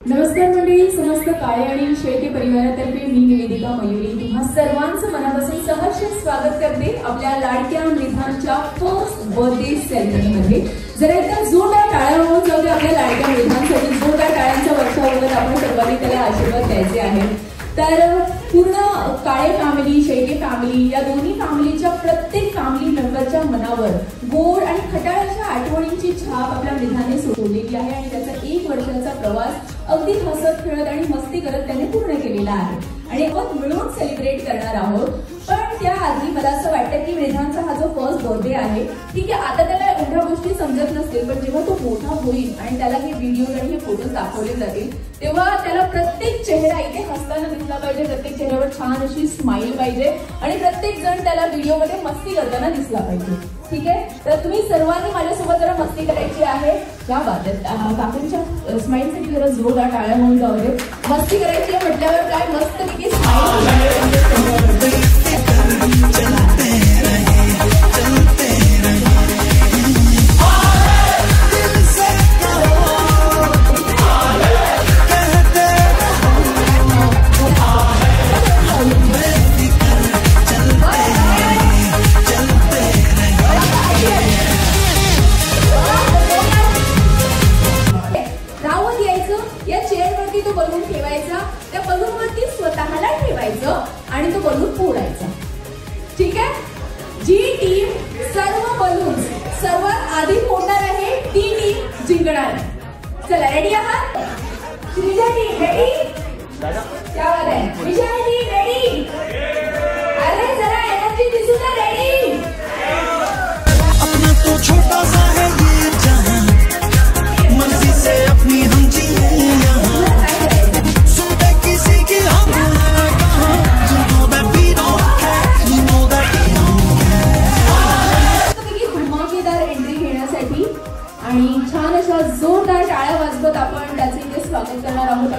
नमस्कार मंडळी, समस्त काळे आणि शेळके परिवारातर्फे मी निवेदिका मयुरी तुम्हा सर्वांचं मनापासून सहर्ष स्वागत करते आपल्या लाडक्या मृधांच्या फर्स्ट बर्थडे सेलिब्रेशनमध्ये। जरा एकदा जोरदार टाळ्या वाजवून जाऊया आपल्या लाडक्या मृधांसाठी। जोरदार टाळ्यांचा वर्षाव बघत आपण सर्वांनी त्याला आशीर्वाद द्यायचे आहेत। तर पूर्ण काळे फॅमिली, शेळके फॅमिली या दोन्ही फॅमिलीच्या प्रत्येक फॅमिली मेंबरच्या मनावर गोड आणि खटाळ्याच्या आठवणींची छाप आपल्या मृधाने सोडलेली आहे आणि त्याचा 1 वर्षाचा प्रवास अगदी हसत खेळत आणि मस्ती करत त्याने पूर्ण केलेला आहे आणि आपण मिळून सेलिब्रेट करणार आहोत। पण त्याआधी मला असं वाटतं की मृधांचा हा जो फर्स्ट बर्थडे आहे, ठीक आहे, आता त्याला एवढ्या गोष्टी समजत नसतील, पण जेव्हा तो मोठा होईल आणि त्याला हे व्हिडिओ आणि हे फोटोज दाखवले जातील तेव्हा त्याला प्रत्येक चेहरा इथे हसताना दिसला पाहिजे, प्रत्येक चेहऱ्यावर छान अशी स्माइल पाहिजे आणि प्रत्येक जण त्याला व्हिडिओमध्ये मस्ती करताना दिसला पाहिजे। ठीक आहे, तर तुम्ही सर्वांनी माझ्यासोबत जरा मस्ती करायची आहे। या बात काकूंच्या स्माइलसाठी जरा जोरदार टाळ्या होऊन जाऊ दे। मस्ती करायची म्हटल्यावर काय मस्त पैकी स्माइल। या चेअरवरती तो बलून ठेवायचा, त्या बलूनवरती स्वतःला ठेवायचं आणि तो बलून फोडायचा। ठीक आहे, जी टीम सर्व बलून सर्वात आधी फोडणार आहे ती टीम जिंकणार। चला, रेडी आहात? Shrija team ready? क्या बात है, विजय टीम रेडी? अरे जरा एनर्जी दिसू ना, रेडी? अपना तो छोटा सा है ये जहां, मर्जी से अपनी हम जिए आणि छान अशा जोरदार टाळ्या वाजवत आपण त्याचे स्वागत करणार आहोत।